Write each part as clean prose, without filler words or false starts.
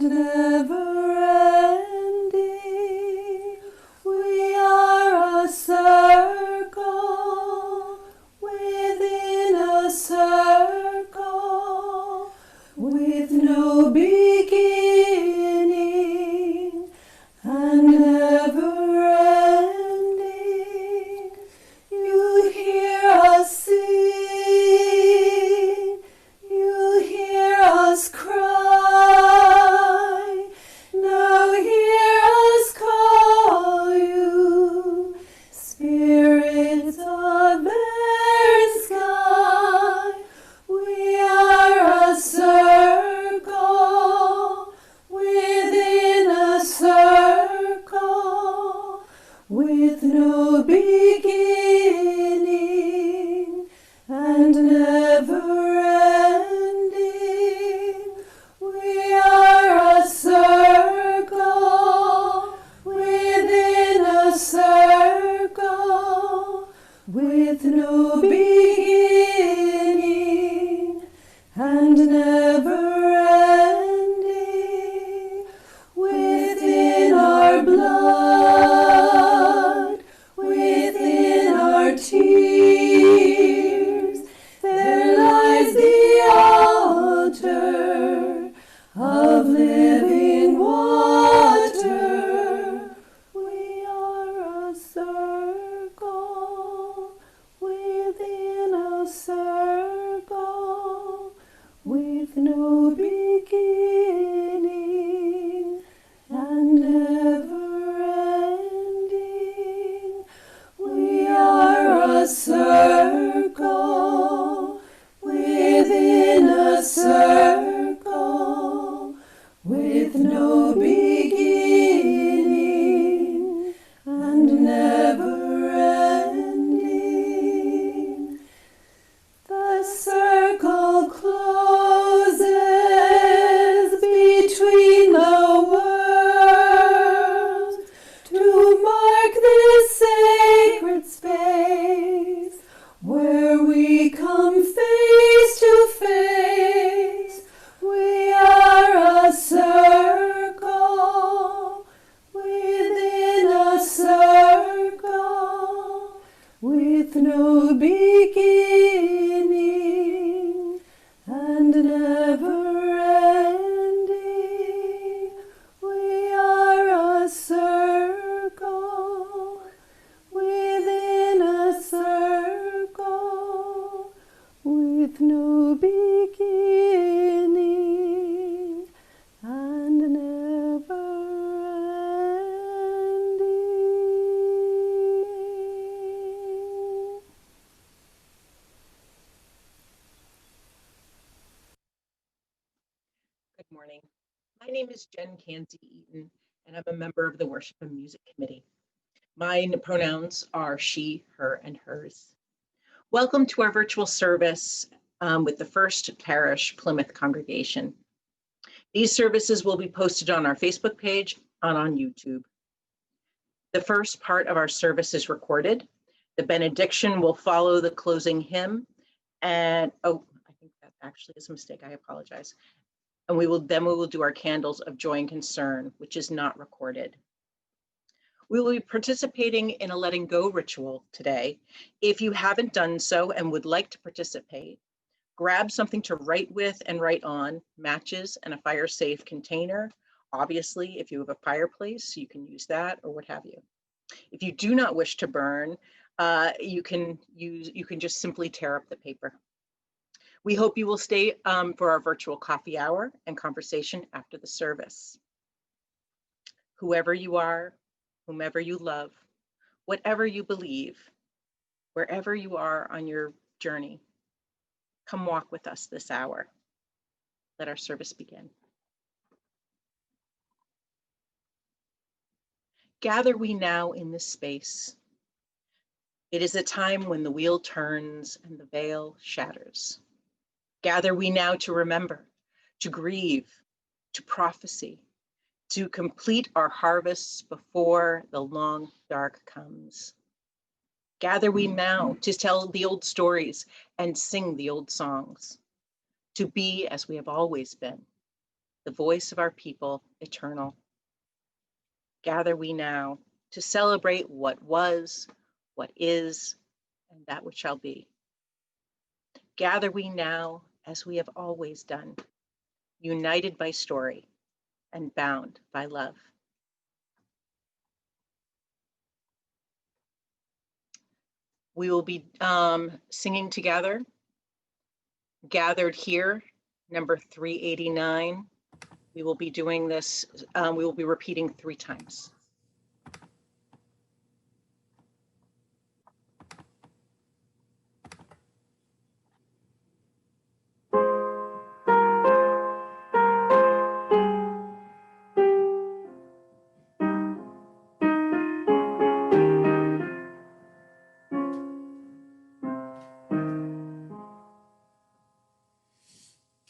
never ending. We are a circle within a circle with no beginning and never ending. You hear us sing, you hear us cry, now hear us call you, spirits of air and sky. We are a circle within a circle with no beginning and never ending. We are a circle within a circle with no beginning and never ending. Within our blood, within our tears, there lies the altar of living water. We are a circle within a circle with no beginning and never ending. We are a circle within a circle with no beginning and never ending. The circle closes between the worlds to mark this sacred space where we come face to face. We are a circle within a circle with no beginning and never ending. We are a circle within a circle with no beginning and never ending. Good morning. My name is Jenn Kanze-Eaton, and I'm a member of the Worship and Music Committee. My pronouns are she, her, and hers. Welcome to our virtual service with the First Parish Plymouth congregation. These services will be posted on our Facebook page and on YouTube. The first part of our service is recorded. The benediction will follow the closing hymn. And, oh, I think that actually is a mistake. I apologize. And we will do our candles of joy and concern, which is not recorded. We will be participating in a letting go ritual today. If you haven't done so and would like to participate, grab something to write with and write on, matches and a fire safe container. Obviously, if you have a fireplace, you can use that or what have you. If you do not wish to burn, you can just simply tear up the paper. We hope you will stay for our virtual coffee hour and conversation after the service. Whoever you are, whomever you love, whatever you believe, wherever you are on your journey, come walk with us this hour. Let our service begin. Gather we now in this space. It is a time when the wheel turns and the veil shatters. Gather we now to remember, to grieve, to prophecy, to complete our harvests before the long dark comes. Gather we now to tell the old stories and sing the old songs, to be as we have always been, the voice of our people, eternal. Gather we now to celebrate what was, what is, and that which shall be. Gather we now as we have always done, united by story and bound by love. We will be singing together, Gathered Here, number 389. We will be doing this, we will be repeating 3 times.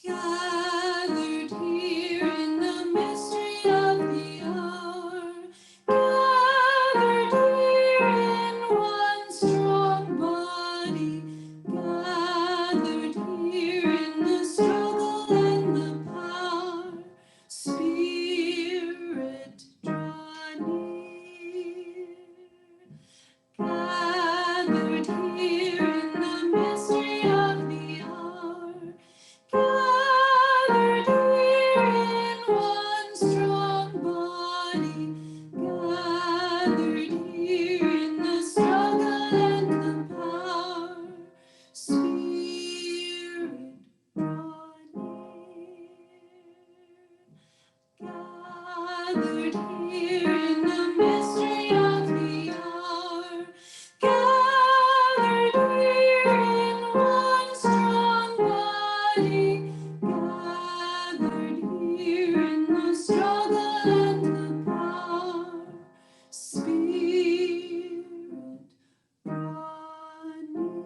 Gathered here in the mystery of the hour, gathered here in one strong body, gathered here in the struggle and the power. Spirit, draw near. Gathered here in the mystery of the hour, gathered here in one strong body, gathered here in the struggle and the power. Spirit, draw near. Gathered here in the mystery of the hour, gathered here in one strong body, gathered here in the struggle and the power. Spirit, draw near.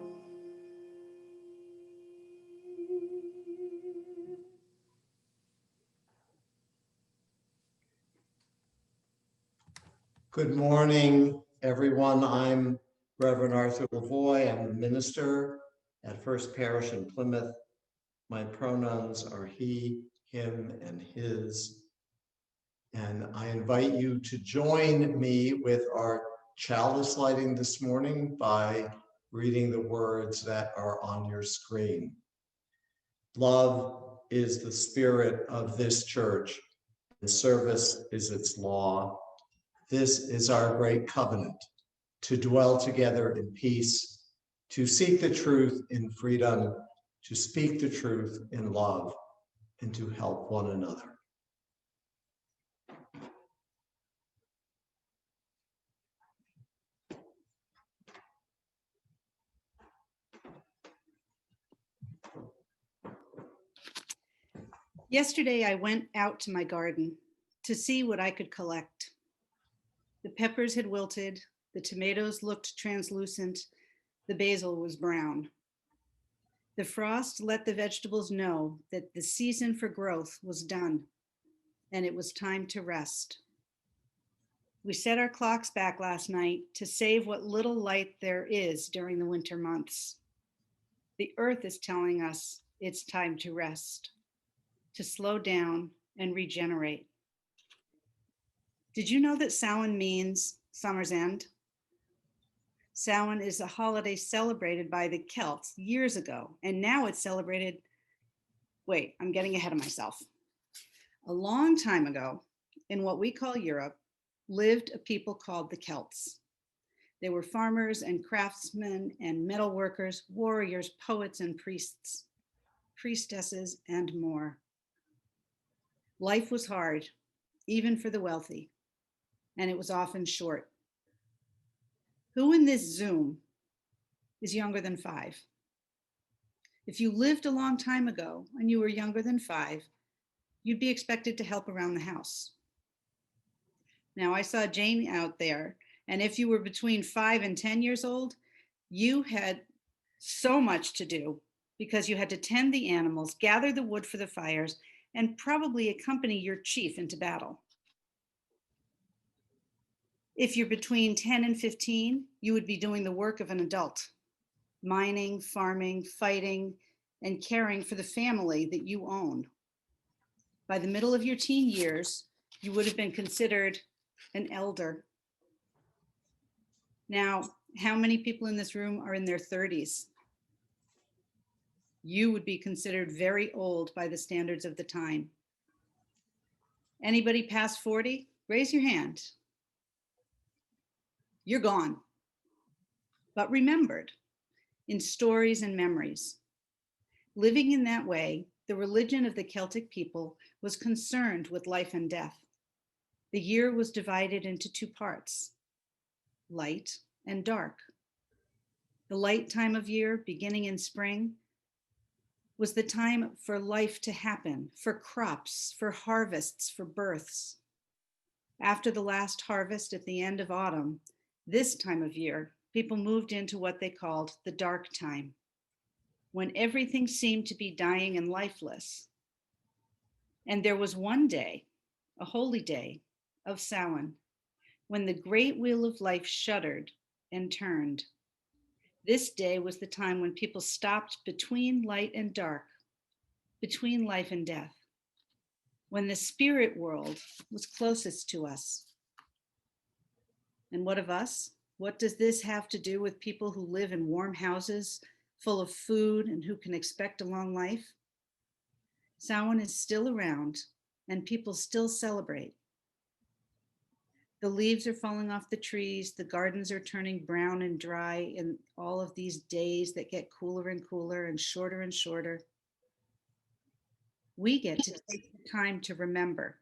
Good morning, everyone. I'm Reverend Arthur Lavoie. I'm the minister at First Parish in Plymouth. My pronouns are he, him, and his. And I invite you to join me with our chalice lighting this morning by reading the words that are on your screen. Love is the spirit of this church, and service is its law. This is our great covenant, to dwell together in peace, to seek the truth in freedom, to speak the truth in love, and to help one another. Yesterday, I went out to my garden to see what I could collect. The peppers had wilted, the tomatoes looked translucent, the basil was brown. The frost let the vegetables know that the season for growth was done, and it was time to rest. We set our clocks back last night to save what little light there is during the winter months. The earth is telling us it's time to rest, to slow down and regenerate. Did you know that Samhain means summer's end? Samhain is a holiday celebrated by the Celts years ago, and now it's celebrated, wait, I'm getting ahead of myself. A long time ago, in what we call Europe, lived a people called the Celts. They were farmers and craftsmen and metal workers, warriors, poets, and priests, priestesses, and more. Life was hard, even for the wealthy, and it was often short. Who in this Zoom is younger than 5? If you lived a long time ago and you were younger than 5, you'd be expected to help around the house. Now I saw Jane out there, and if you were between 5 and 10 years old, you had so much to do because you had to tend the animals, gather the wood for the fires, and probably accompany your chief into battle. If you're between 10 and 15, you would be doing the work of an adult, mining, farming, fighting, and caring for the family that you own. By the middle of your teen years, you would have been considered an elder. Now, how many people in this room are in their 30s? You would be considered very old by the standards of the time. Anybody past 40? Raise your hand. You're gone, but remembered in stories and memories. Living in that way, the religion of the Celtic people was concerned with life and death. The year was divided into two parts, light and dark. The light time of year, beginning in spring, was the time for life to happen, for crops, for harvests, for births. After the last harvest at the end of autumn, this time of year, people moved into what they called the dark time, when everything seemed to be dying and lifeless. And there was one day, a holy day of Samhain, when the great wheel of life shuddered and turned. This day was the time when people stopped between light and dark, between life and death, when the spirit world was closest to us. And what of us? What does this have to do with people who live in warm houses, full of food, and who can expect a long life? Samhain is still around, and people still celebrate. The leaves are falling off the trees, the gardens are turning brown and dry in all of these days that get cooler and cooler and shorter. We get to take the time to remember,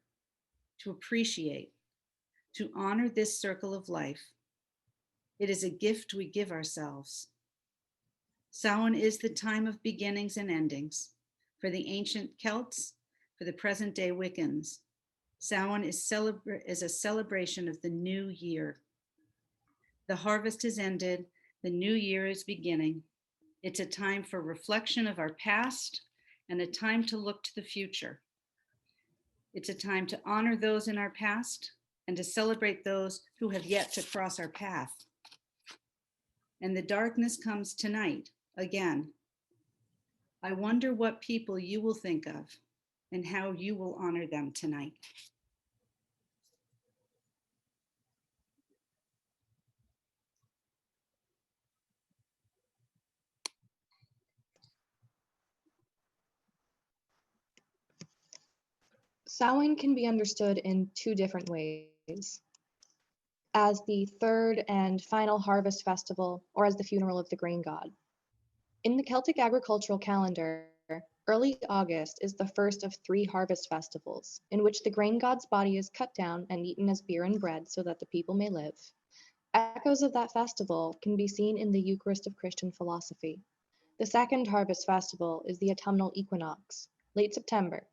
to appreciate, to honor this circle of life. It is a gift we give ourselves. Samhain is the time of beginnings and endings. For the ancient Celts, for the present day Wiccans, Samhain is a celebration of the new year. The harvest is ended, the new year is beginning. It's a time for reflection of our past and a time to look to the future. It's a time to honor those in our past and to celebrate those who have yet to cross our path. And the darkness comes tonight again. I wonder what people you will think of and how you will honor them tonight. Samhain can be understood in two different ways: as the third and final harvest festival, or as the funeral of the grain god. In the Celtic agricultural calendar, early August is the first of 3 harvest festivals, in which the grain god's body is cut down and eaten as beer and bread so that the people may live. Echoes of that festival can be seen in the Eucharist of Christian philosophy. The second harvest festival is the autumnal equinox, late September,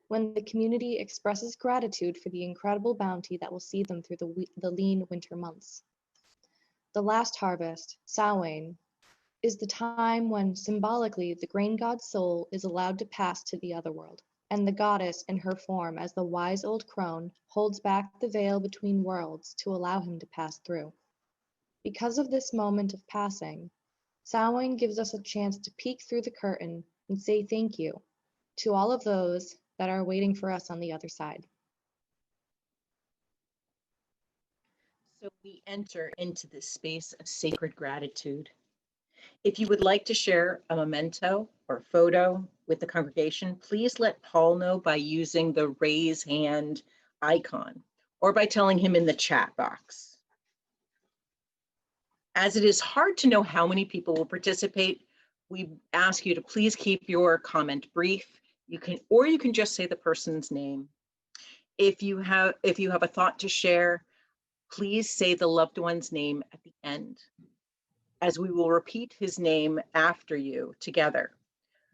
when the community expresses gratitude for the incredible bounty that will see them through the lean winter months. The last harvest, Samhain, is the time when symbolically the grain god's soul is allowed to pass to the other world, and the goddess in her form as the wise old crone holds back the veil between worlds to allow him to pass through. Because of this moment of passing, Samhain gives us a chance to peek through the curtain and say thank you to all of those that are waiting for us on the other side. So we enter into this space of sacred gratitude. If you would like to share a memento or photo with the congregation, please let Paul know by using the raise hand icon or by telling him in the chat box. As it is hard to know how many people will participate, we ask you to please keep your comment brief. You can just say the person's name. If you have a thought to share, please say the loved one's name at the end, as we will repeat his name after you together.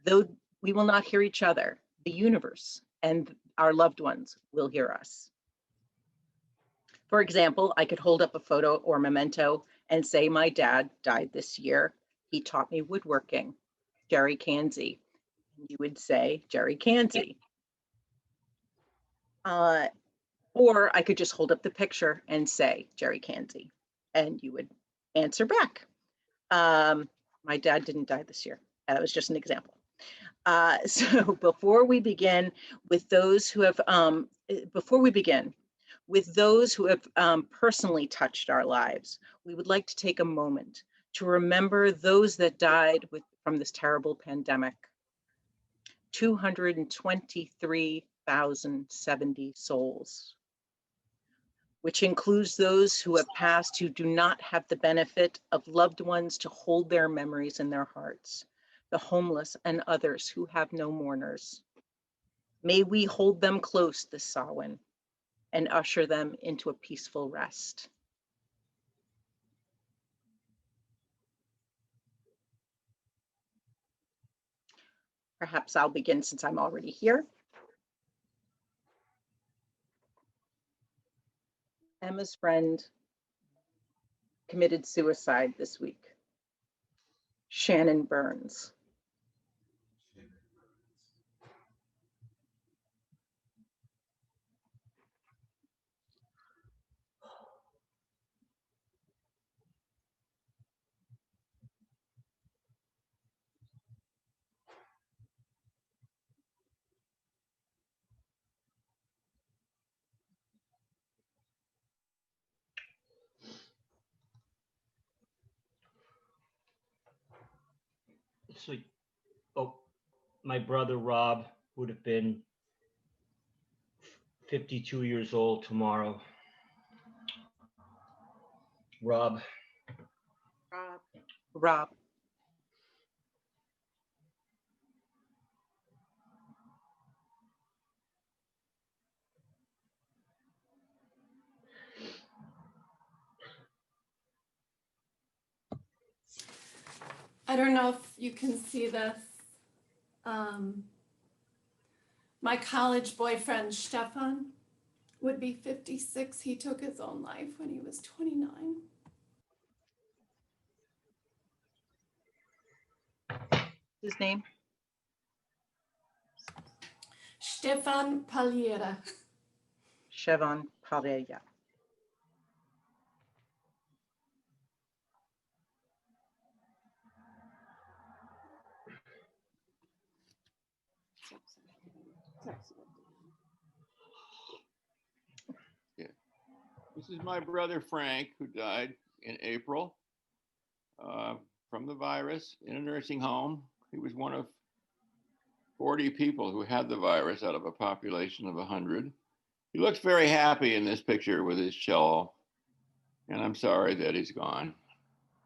Though we will not hear each other, the universe and our loved ones will hear us. For example, I could hold up a photo or memento and say, my dad died this year. He taught me woodworking, Jerry Kanze. You would say Jerry Kanze. Or I could just hold up the picture and say Jerry Kanze, and you would answer back. My dad didn't die this year. That was just an example. So before we begin with those who have, personally touched our lives, we would like to take a moment to remember those that died from this terrible pandemic. 223,070 souls, which includes those who have passed who do not have the benefit of loved ones to hold their memories in their hearts, the homeless and others who have no mourners. May we hold them close this Samhain and usher them into a peaceful rest. Perhaps I'll begin since I'm already here. Emma's friend committed suicide this week. Shannon Burns. So, my brother Rob would have been 52 years old tomorrow. Rob. Rob. I don't know if you can see this. My college boyfriend, Stefan, would be 56. He took his own life when he was 29. His name? Stefan Paliera. Chevon Pareja. This is my brother Frank, who died in April from the virus in a nursing home. He was one of 40 people who had the virus out of a population of 100. He looks very happy in this picture with his cello, and I'm sorry that he's gone.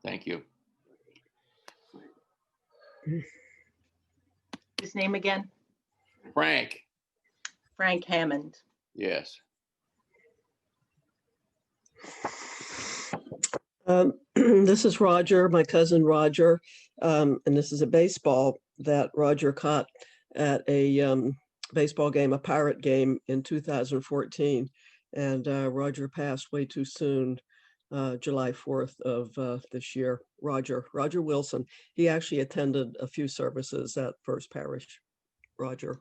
Thank you. His name again? Frank. Frank Hammond. Yes. This is Roger, my cousin Roger, and this is a baseball that Roger caught at a baseball game, a Pirate game in 2014. And Roger passed way too soon, July 4th of this year. Roger Wilson. He actually attended a few services at First Parish. Roger.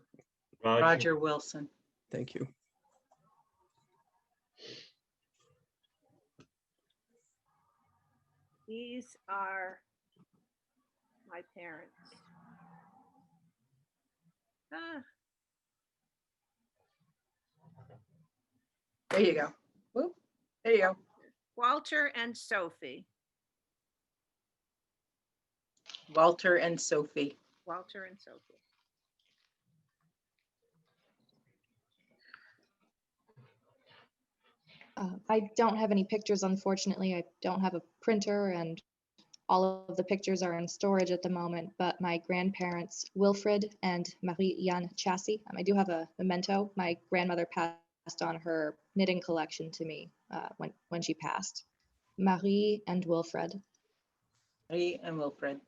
Roger Wilson. Thank you. These are my parents. There you go. Whoop. There you go. Walter and Sophie. Walter and Sophie. Walter and Sophie. I don't have any pictures, unfortunately. I don't have a printer, and all of the pictures are in storage at the moment, but my grandparents, Wilfred and Marie-Anne Chasse, I do have a memento. My grandmother passed on her knitting collection to me when she passed. Marie and Wilfred. Marie and Wilfred.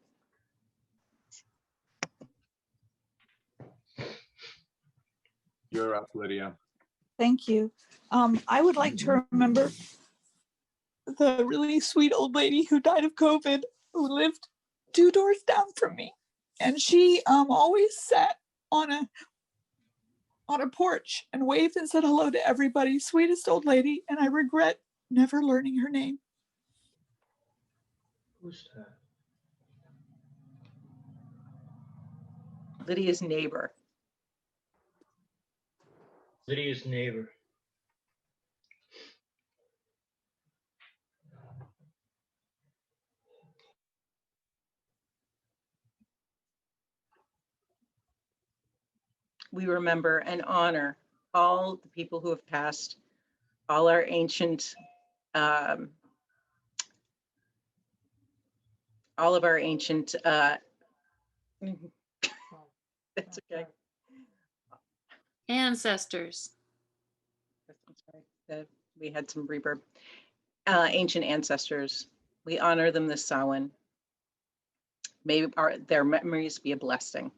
You're up, Lydia. Thank you. I would like to remember the really sweet old lady who died of COVID, who lived 2 doors down from me. And she always sat on a porch and waved and said hello to everybody. Sweetest old lady, and I regret never learning her name. Who's that? Lydia's neighbor. Lydia's neighbor. We remember and honor all the people who have passed, all our ancient, all of our ancient, it's okay. Ancestors. I'm sorry, we had some reverb. Ancient ancestors. We honor them this Samhain. May their memories be a blessing.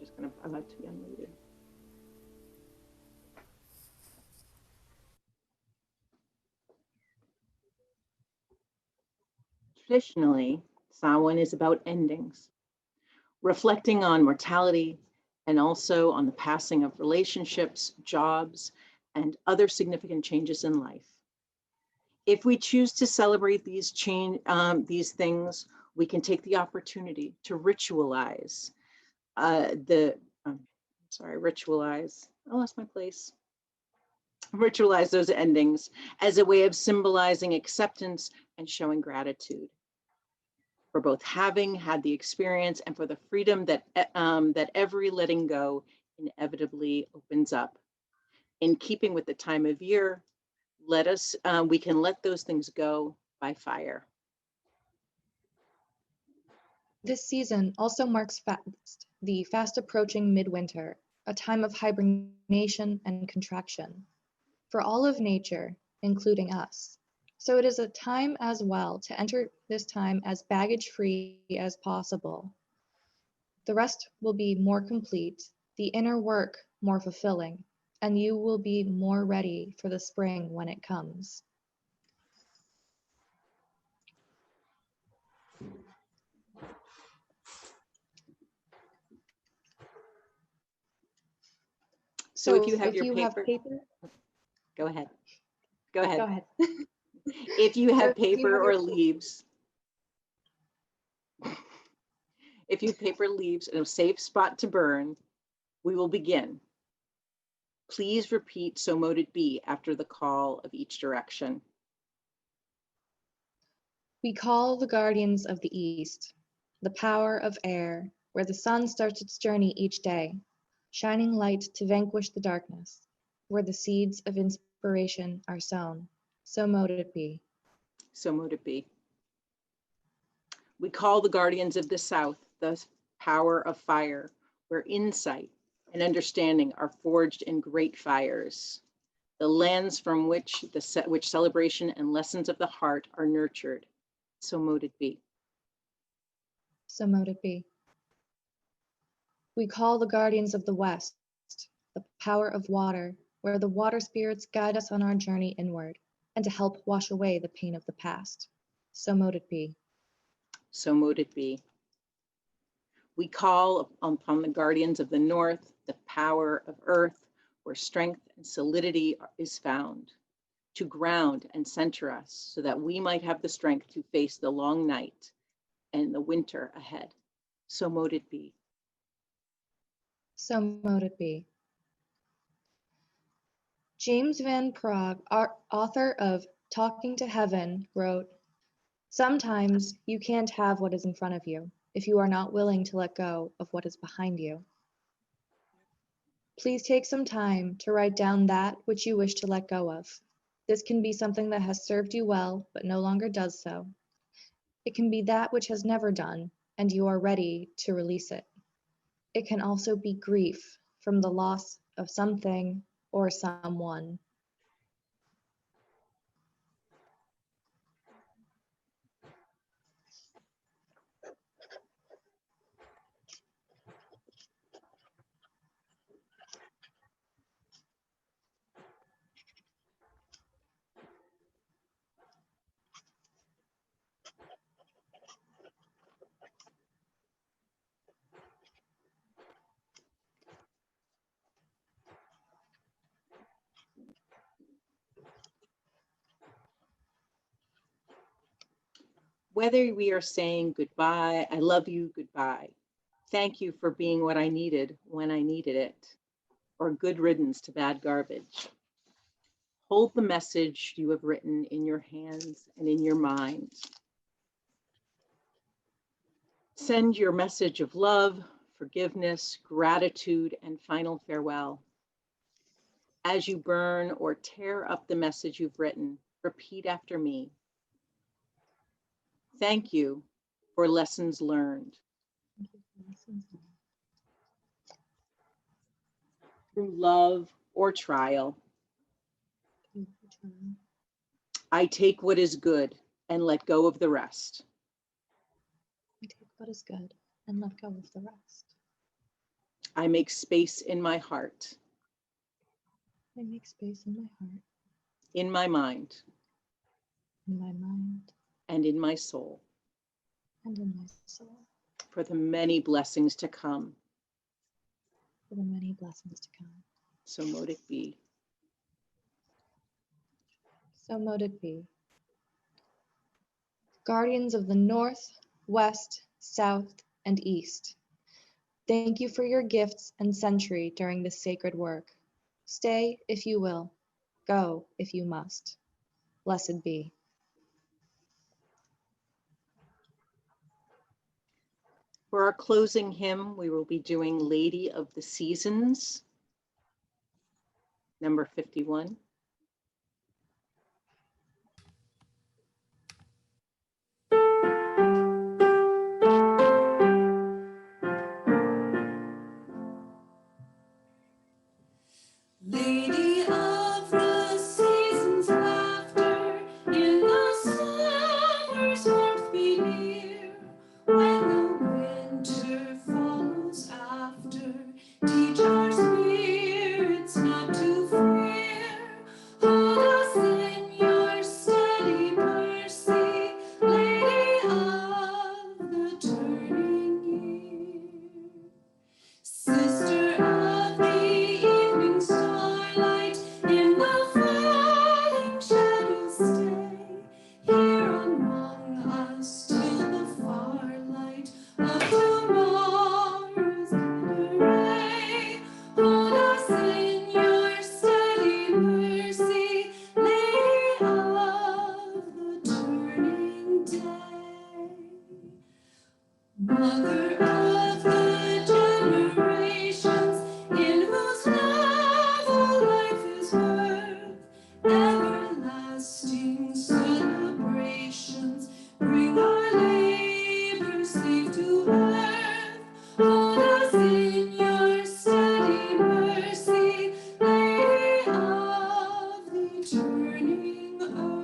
I'm just going to allow it to be unmuted. Traditionally, Samhain is about endings, reflecting on mortality and also on the passing of relationships, jobs, and other significant changes in life. If we choose to celebrate these things, we can take the opportunity to ritualize ritualize those endings as a way of symbolizing acceptance and showing gratitude for both having had the experience and for the freedom that every letting go inevitably opens up. In keeping with the time of year, we can let those things go by fire. This season also marks the fast approaching midwinter, a time of hibernation and contraction for all of nature, including us. So it is a time as well to enter this time as baggage-free as possible. The rest will be more complete, the inner work more fulfilling, and you will be more ready for the spring when it comes. So if you have paper, go ahead. Go ahead. Go ahead. If you have So if you paper have or your- leaves, if you have paper, leaves, and a safe spot to burn, we will begin. Please repeat "so mote it be" after the call of each direction. We call the guardians of the East, the power of air, where the sun starts its journey each day, shining light to vanquish the darkness, where the seeds of inspiration are sown. So mote it be. So mote it be. We call the guardians of the South, the power of fire, where insight and understanding are forged in great fires, the lands from which celebration and lessons of the heart are nurtured. So mote it be. So mote it be. We call the guardians of the West, the power of water, where the water spirits guide us on our journey inward, and to help wash away the pain of the past. So mote it be. So mote it be. We call upon the guardians of the North, the power of earth, where strength and solidity is found, to ground and center us so that we might have the strength to face the long night and the winter ahead. So mote it be. So mote it be. James Van Praagh, author of Talking to Heaven, wrote, "Sometimes you can't have what is in front of you if you are not willing to let go of what is behind you." Please take some time to write down that which you wish to let go of. This can be something that has served you well but no longer does so. It can be that which has never done and you are ready to release it. It can also be grief from the loss of something or someone. Whether we are saying goodbye, I love you, goodbye, thank you for being what I needed when I needed it, or good riddance to bad garbage, hold the message you have written in your hands and in your mind. Send your message of love, forgiveness, gratitude, and final farewell. As you burn or tear up the message you've written, repeat after me. Thank you for lessons learned. Through love or trial, I take what is good and let go of the rest. I take what is good and let go of the rest. I make space in my heart, I make space in my heart, in my mind, in my mind, and in my soul and in my soul, for the many blessings to come. for the many blessings to come. So mote it be. So mote it be. Guardians of the North, West, South, and East, thank you for your gifts and sentry during this sacred work. Stay if you will, go if you must. Blessed be. For our closing hymn, we will be doing Lady of the Seasons, number 51. Lady of the seasons, laughter in the summer's warmth be near. When the winter follows after, teach our spirits not to fear. Hold us in your steady mercy, Lady of the turning year. Sister of the evening starlight, in the falling shadows stay, here among us till the far light of tomorrow's good array. Hold us in your steady mercy, Lady of the turning day. Mother of the generations, in whose love all life is worth, everlasting celebrations bring our labors safe to earth. Hold us in your steady mercy, Lady of the turning earth.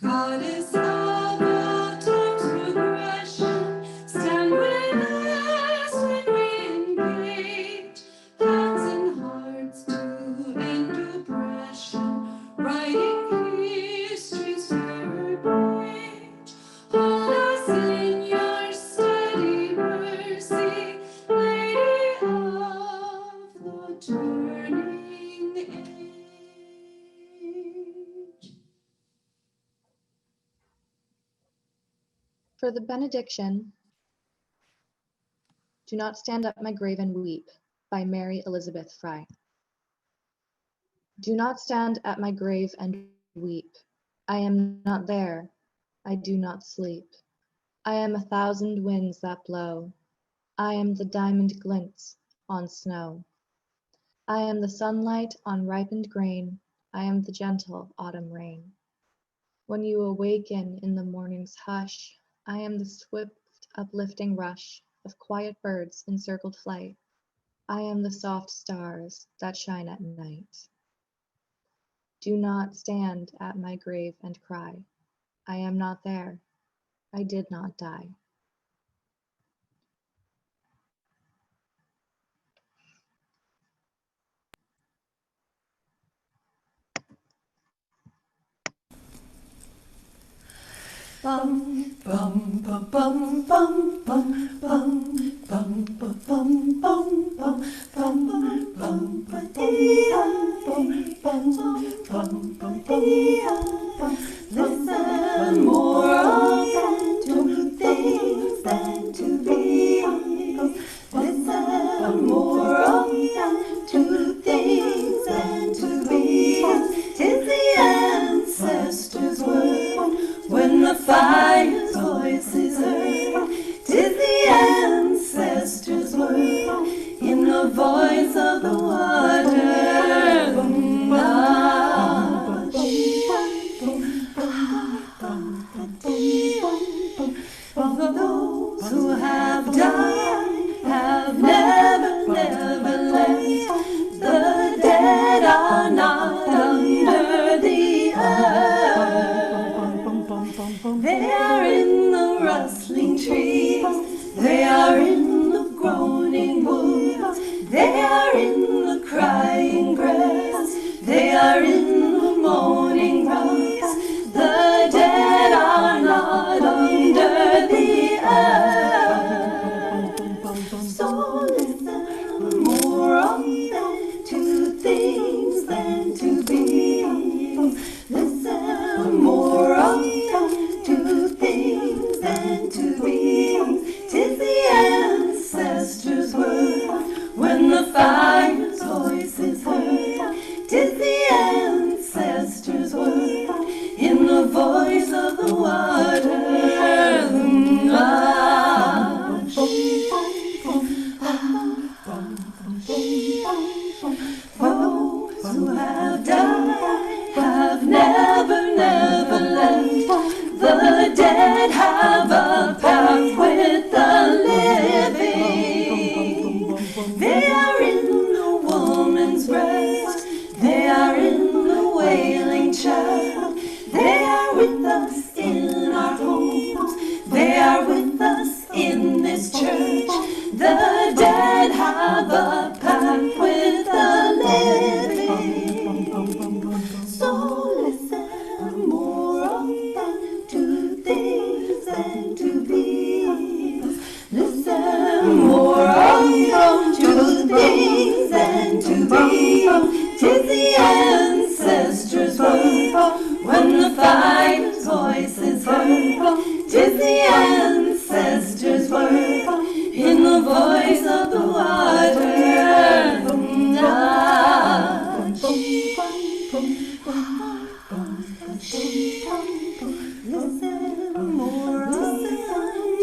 Goddess of all time's progression, stand with us when we engage, hands and hearts to end oppression, writing history's fairer page. Hold us in your steady mercy, Lady of the turning age. For the benediction, Do Not Stand At My Grave and Weep by Mary Elizabeth Fry. Do not stand at my grave and weep. I am not there. I do not sleep. I am 1,000 winds that blow. I am the diamond glints on snow. I am the sunlight on ripened grain. I am the gentle autumn rain. When you awaken in the morning's hush, I am the swift uplifting rush of quiet birds in circled flight. I am the soft stars that shine at night. Do not stand at my grave and cry. I am not there. I did not die. Bum bum bum bum bum bum bum bum bum bum bum bum bum bum bum. Listen more often to things than to thee. Listen more often to things than to thee. 'Tis the ancestors' word when the fire's voice is heard. 'Tis the ancestors' word in the voice of the water. Those who have died have never, never left. The dead are not under the earth. They are in the rustling trees. They are in the So listen more often to things than to beings. Listen more often to things than to beings. 'Tis the ancestors' word when the fire's voice is heard. 'Tis the ancestors' word in the voice of the water. Those who have died have never, never left. The dead have a pact with the living. They are in the woman's breast. They are in the wailing child. They are with us in our homes. They are with us in this church. The dead have a pact with the living. So listen more often to things than to beings. Listen more often to things than to beings. 'Tis the ancestors' word when the fire's voice is heard. 'Tis the ancestors' word in the voice of the water. Listen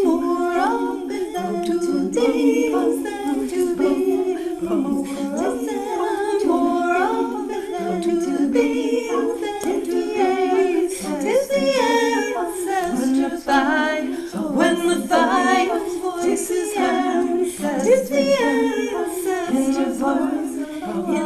more often to things than to beings. Listen more often to things than to beings. 'Tis the ancestors' fire when the fire's voice is heard. 'Tis the ancestors' voice in